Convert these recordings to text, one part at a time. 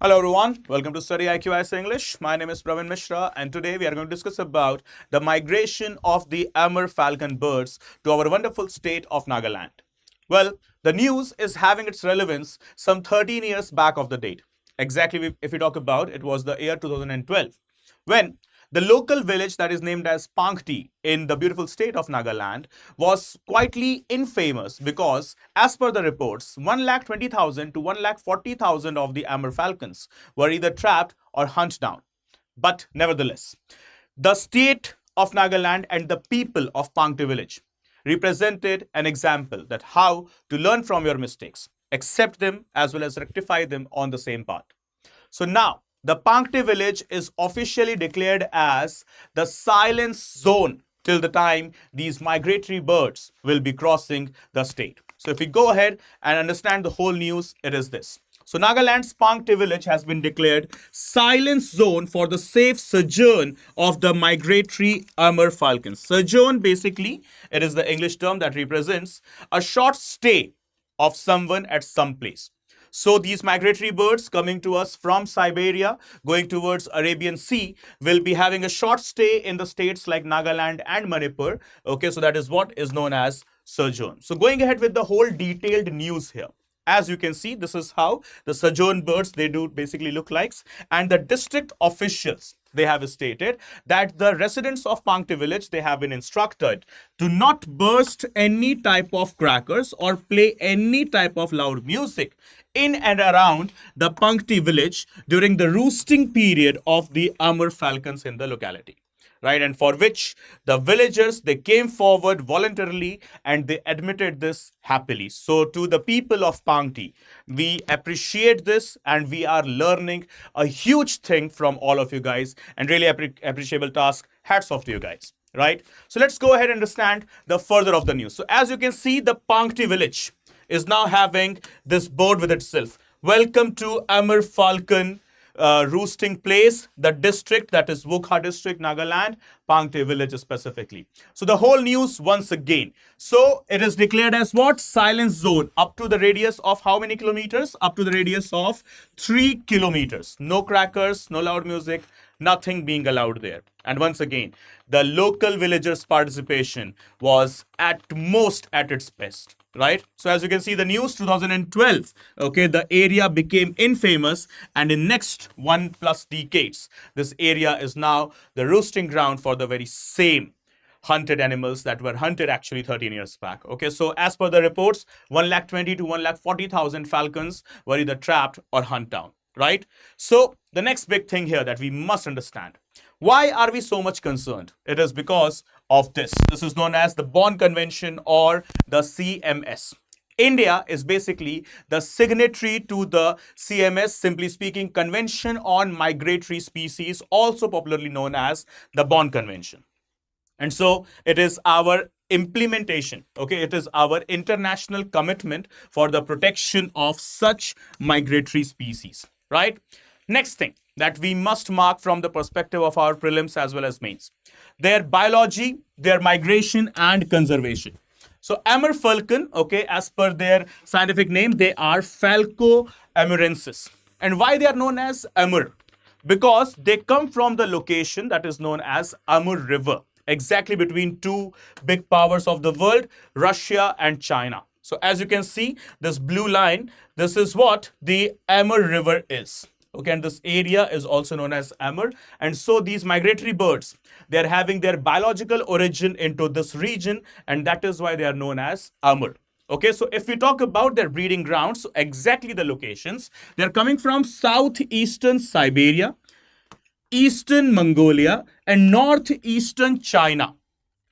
Hello everyone, welcome to StudyIQ IAS English. My name is Praveen Mishra and today we are going to discuss about the migration of the Amur falcon birds to our wonderful state of Nagaland. Well, the news is having its relevance some 13 years back of the date. Exactly if we talk about it was the year 2012 when the local village that is named as Pangti in the beautiful state of Nagaland was quietly infamous because, as per the reports, 1,20,000 to 1,40,000 of the Amur falcons were either trapped or hunted down. But nevertheless, the state of Nagaland and the people of Pangti village represented an example that how to learn from your mistakes, accept them as well as rectify them on the same path. So now, the Pangti village is officially declared as the silence zone till the time these migratory birds will be crossing the state. So if we go ahead and understand the whole news, it is this. So Nagaland's Pangti village has been declared silence zone for the safe sojourn of the migratory Amur falcons. Sojourn, basically, it is the English term that represents a short stay of someone at some place. So these migratory birds coming to us from Siberia, going towards Arabian Sea, will be having a short stay in the states like Nagaland and Manipur. Okay, so that is what is known as sojourn. So going ahead with the whole detailed news here. As you can see, this is how the sojourn birds, they do basically look like. And the district officials, they have stated that the residents of Pangti village, they have been instructed to not burst any type of crackers or play any type of loud music in and around the Pangti village during the roosting period of the Amur falcons in the locality. Right, and for which the villagers, they came forward voluntarily and they admitted this happily. So to the people of Pangti, we appreciate this and we are learning a huge thing from all of you guys, and really appreciable task. Hats off to you guys. Right, so let's go ahead and understand the further of the news. So as you can see, the Pangti village is now having this board with itself. Welcome to Amur falcon roosting place, the district that is Wukha district, Nagaland, Pangti village specifically. So the whole news once again. So it is declared as what? Silence zone up to the radius of how many kilometers? Up to the radius of 3 kilometers. No crackers, no loud music, nothing being allowed there. And once again, the local villagers' participation was at most at its best. Right, so as you can see, the news 2012, okay, the area became infamous, and in next 1+ decades, this area is now the roosting ground for the very same hunted animals that were hunted actually 13 years back. Okay, so as per the reports, 1,20,000 to 1,40,000 falcons were either trapped or hunted down. Right, so the next big thing here that we must understand. Why are we so much concerned? It is because of this. This is known as the Bonn Convention or the CMS. India is basically the signatory to the CMS, simply speaking, Convention on Migratory Species, also popularly known as the Bonn Convention. And so it is our implementation, okay, it is our international commitment for the protection of such migratory species, right? Next thing that we must mark from the perspective of our prelims as well as mains, their biology, their migration and conservation. So Amur falcon, okay, as per their scientific name, they are Falco amurensis. And why they are known as Amur? Because they come from the location that is known as Amur River, exactly between two big powers of the world, Russia and China. So as you can see, this blue line, this is what the Amur River is. Okay, and this area is also known as Amur. And so these migratory birds, they are having their biological origin into this region, and that is why they are known as Amur. Okay, so if we talk about their breeding grounds, so exactly the locations, they are coming from southeastern Siberia, eastern Mongolia, and northeastern China.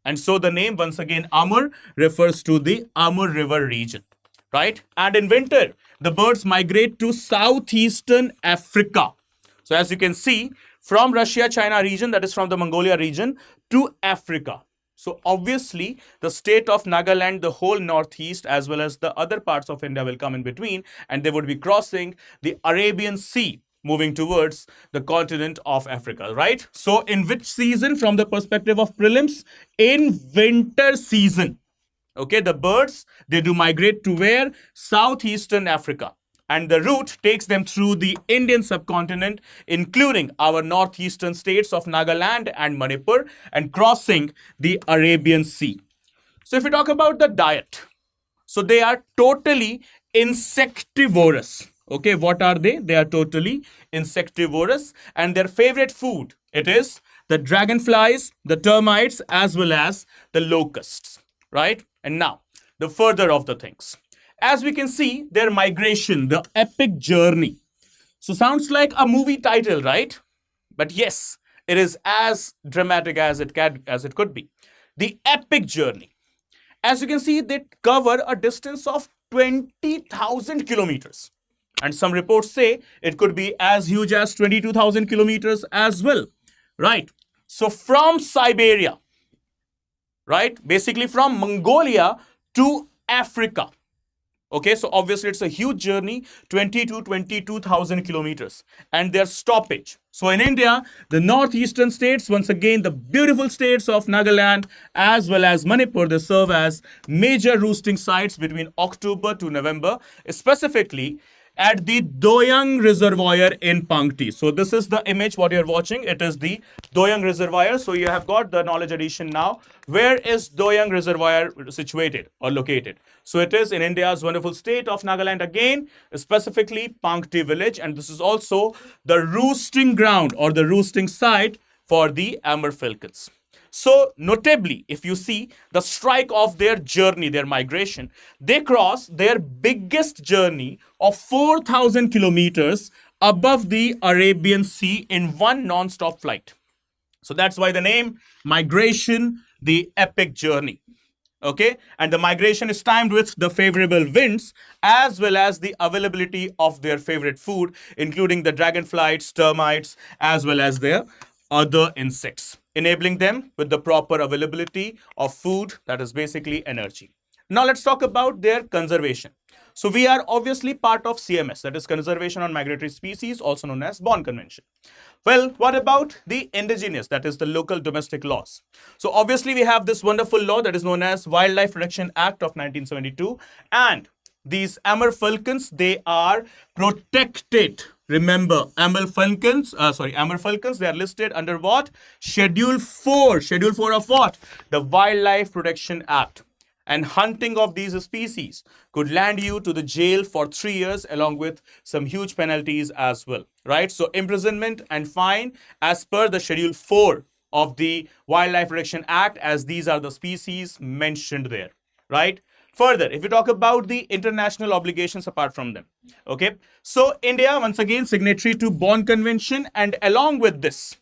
And so the name, once again, Amur, refers to the Amur River region. Right? And in winter, the birds migrate to southeastern Africa. So as you can see, from Russia, China region, that is from the Mongolia region, to Africa. So obviously, the state of Nagaland, the whole northeast, as well as the other parts of India will come in between, and they would be crossing the Arabian Sea, moving towards the continent of Africa, right? So in which season, from the perspective of prelims? In winter season. Okay, the birds, they do migrate to where? Southeastern Africa. and the route takes them through the Indian subcontinent, including our northeastern states of Nagaland and Manipur, and crossing the Arabian Sea. So if we talk about the diet, so they are totally insectivorous. Okay, what are they? They are totally insectivorous, and their favorite food, it is the dragonflies, the termites, as well as the locusts, right? And now, the further of the things. As we can see, their migration, the epic journey. So sounds like a movie title, right? But yes, it is as dramatic as it could be. The epic journey. As you can see, they cover a distance of 20,000 kilometers. And some reports say it could be as huge as 22,000 kilometers as well. Right? So from Siberia, right? Basically from Mongolia to Africa. Okay, so obviously it's a huge journey, 20 to 22,000 kilometers. And their stoppage. So in India, the northeastern states, once again, the beautiful states of Nagaland as well as Manipur, they serve as major roosting sites between October to November, specifically at the Doyang Reservoir in Pangti. So this is the image what you're watching. It is the Doyang Reservoir. So you have got the knowledge addition now. Where is Doyang Reservoir situated or located? So it is in India's wonderful state of Nagaland again, specifically Pangti village. And this is also the roosting ground or the roosting site for the Amur Falcons. So notably, if you see the strike of their journey, their migration, they cross their biggest journey of 4,000 kilometers above the Arabian Sea in one non-stop flight. So that's why the name migration, the epic journey. Okay, and the migration is timed with the favorable winds as well as the availability of their favorite food, including the dragonflies, termites, as well as their other insects, enabling them with the proper availability of food, that is basically energy. Now let's talk about their conservation. So we are obviously part of CMS, that is Conservation on Migratory Species, also known as Bonn Convention. Well, what about the indigenous, that is the local domestic laws? So obviously we have this wonderful law that is known as Wildlife Protection Act of 1972, and these Amur Falcons, they are protected. Remember, Amur Falcons, they are listed under what? Schedule 4. Schedule 4 of what? The Wildlife Protection Act. And hunting of these species could land you to the jail for 3 years along with some huge penalties as well, right? So imprisonment and fine as per the Schedule 4 of the Wildlife Protection Act, as these are the species mentioned there, right? Further, if you talk about the international obligations apart from them, okay? So India, once again, signatory to Bonn Convention, and along with this,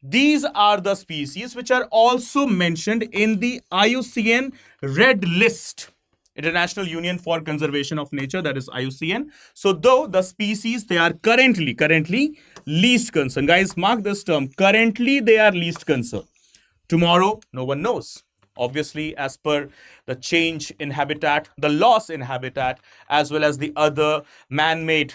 these are the species which are also mentioned in the IUCN Red List, International Union for Conservation of Nature, that is IUCN. So though the species, they are currently least concern. Guys, mark this term, currently they are least concern. Tomorrow, no one knows. Obviously, as per the change in habitat, the loss in habitat, as well as the other man-made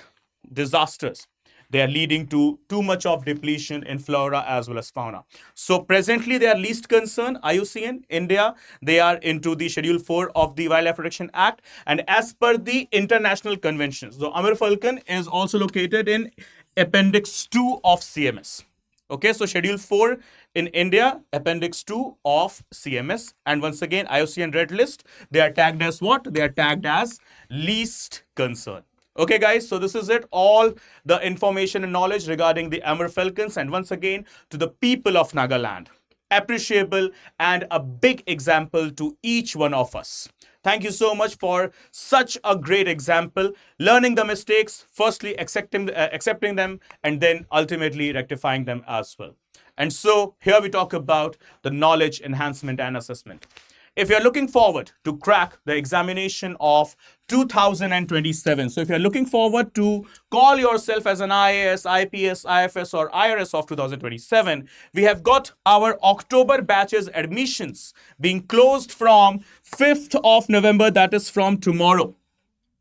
disasters, they are leading to too much of depletion in flora as well as fauna. So presently, they are least concerned. IUCN, India, they are into the Schedule 4 of the Wildlife Protection Act. And as per the international conventions, the Amur Falcon is also located in Appendix 2 of CMS. Okay, so Schedule 4 in India, Appendix 2 of CMS. And once again, IUCN Red List, they are tagged as what? They are tagged as least concern. Okay, guys, so this is it. All the information and knowledge regarding the Amur Falcons. And once again, to the people of Nagaland, appreciable and a big example to each one of us. Thank you so much for such a great example, learning the mistakes, firstly accepting them, and then ultimately rectifying them as well. And so here we talk about the knowledge enhancement and assessment. If you're looking forward to crack the examination of 2027, so if you're looking forward to call yourself as an IAS, IPS, IFS or IRS of 2027, we have got our October batches admissions being closed from 5th of November, that is from tomorrow.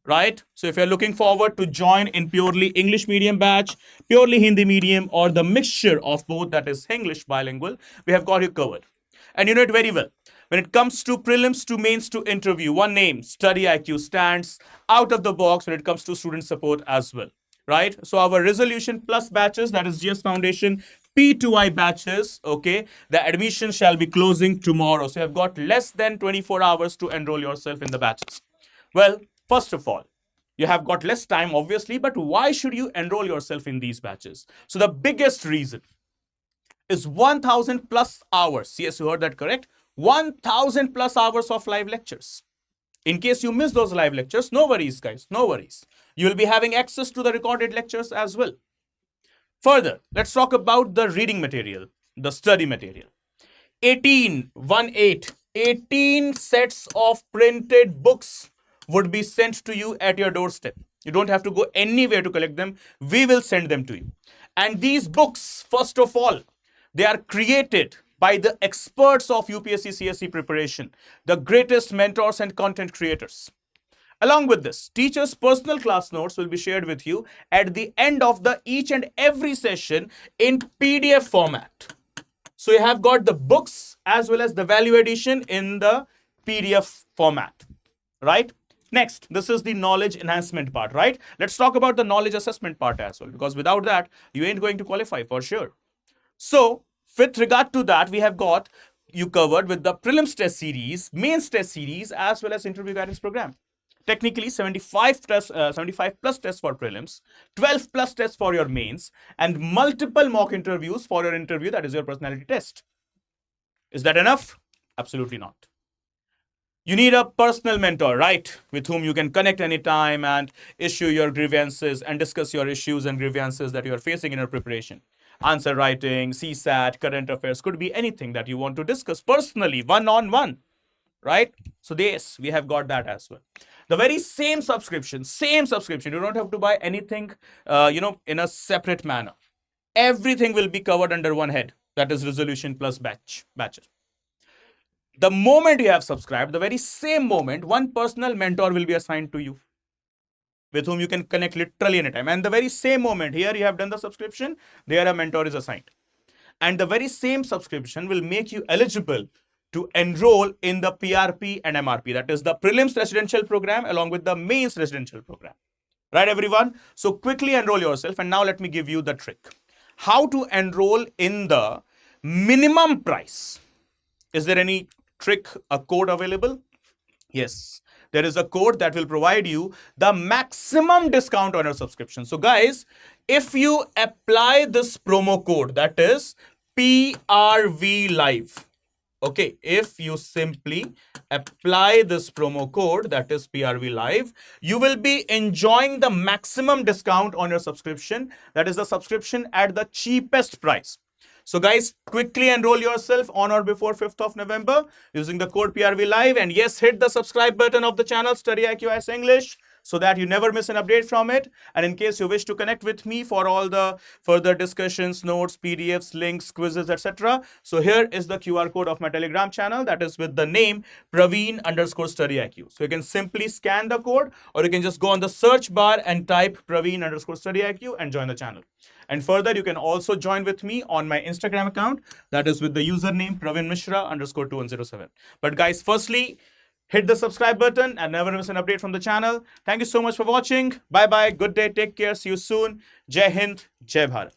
Right? So if you're looking forward to join in purely English medium batch, purely Hindi medium, or the mixture of both, that is English bilingual, we have got you covered. And you know it very well. When it comes to prelims to mains to interview, one name, StudyIQ, stands out of the box when it comes to student support as well, right? So our resolution plus batches, that is GS Foundation P2I batches, okay, the admission shall be closing tomorrow. So you have got less than 24 hours to enroll yourself in the batches. Well, first of all, you have got less time, obviously, but why should you enroll yourself in these batches? So the biggest reason is 1000 plus hours. Yes, you heard that correct. 1000 plus hours of live lectures. In case you miss those live lectures, no worries, guys, no worries. You will be having access to the recorded lectures as well. Further, let's talk about the reading material, the study material. 18 sets of printed books would be sent to you at your doorstep. You don't have to go anywhere to collect them. We will send them to you. And these books, first of all, they are created by the experts of UPSC CSE preparation, the greatest mentors and content creators. Along with this, teachers' personal class notes will be shared with you at the end of the each and every session in PDF format. So you have got the books as well as the value addition in the PDF format, right? Next, this is the knowledge enhancement part, right? Let's talk about the knowledge assessment part as well, because without that, you ain't going to qualify for sure. So with regard to that, we have got you covered with the prelims test series, mains test series, as well as interview guidance program. Technically, 75 plus tests for prelims, 12 plus tests for your mains, and multiple mock interviews for your interview, that is your personality test. Is that enough? Absolutely not. You need a personal mentor, right? With whom you can connect anytime and issue your grievances and discuss your issues and grievances that you are facing in your preparation. Answer writing, CSAT, current affairs, could be anything that you want to discuss personally, one-on-one, right? So yes, we have got that as well. The very same subscription, you don't have to buy anything, in a separate manner. Everything will be covered under one head, that is resolution plus batches. The moment you have subscribed, the very same moment, one personal mentor will be assigned to you, with whom you can connect literally anytime. And the very same moment, here you have done the subscription, there a mentor is assigned. And the very same subscription will make you eligible to enroll in the PRP and MRP, that is the prelims residential program along with the mains residential program. Right, everyone? So quickly enroll yourself. And now let me give you the trick. How to enroll in the minimum price. Is there any trick, a code available? Yes, there is a code that will provide you the maximum discount on your subscription. So guys, if you apply this promo code, that is PRV Live, okay, if you simply apply this promo code, that is PRV Live, you will be enjoying the maximum discount on your subscription. That is the subscription at the cheapest price. So guys, quickly enroll yourself on or before 5th of November using the code PRV Live. And yes, hit the subscribe button of the channel StudyIQ IAS English so that you never miss an update from it. And in case you wish to connect with me for all the further discussions, notes, PDFs, links, quizzes, etc. So here is the QR code of my Telegram channel, that is with the name Praveen_StudyIQ. So you can simply scan the code, or you can just go on the search bar and type Praveen_StudyIQ and join the channel. And further, you can also join with me on my Instagram account, that is with the username Praveen_Mishra_2107. But guys, firstly, hit the subscribe button and never miss an update from the channel. Thank you so much for watching. Bye bye. Good day. Take care. See you soon. Jai Hind. Jai Bharat.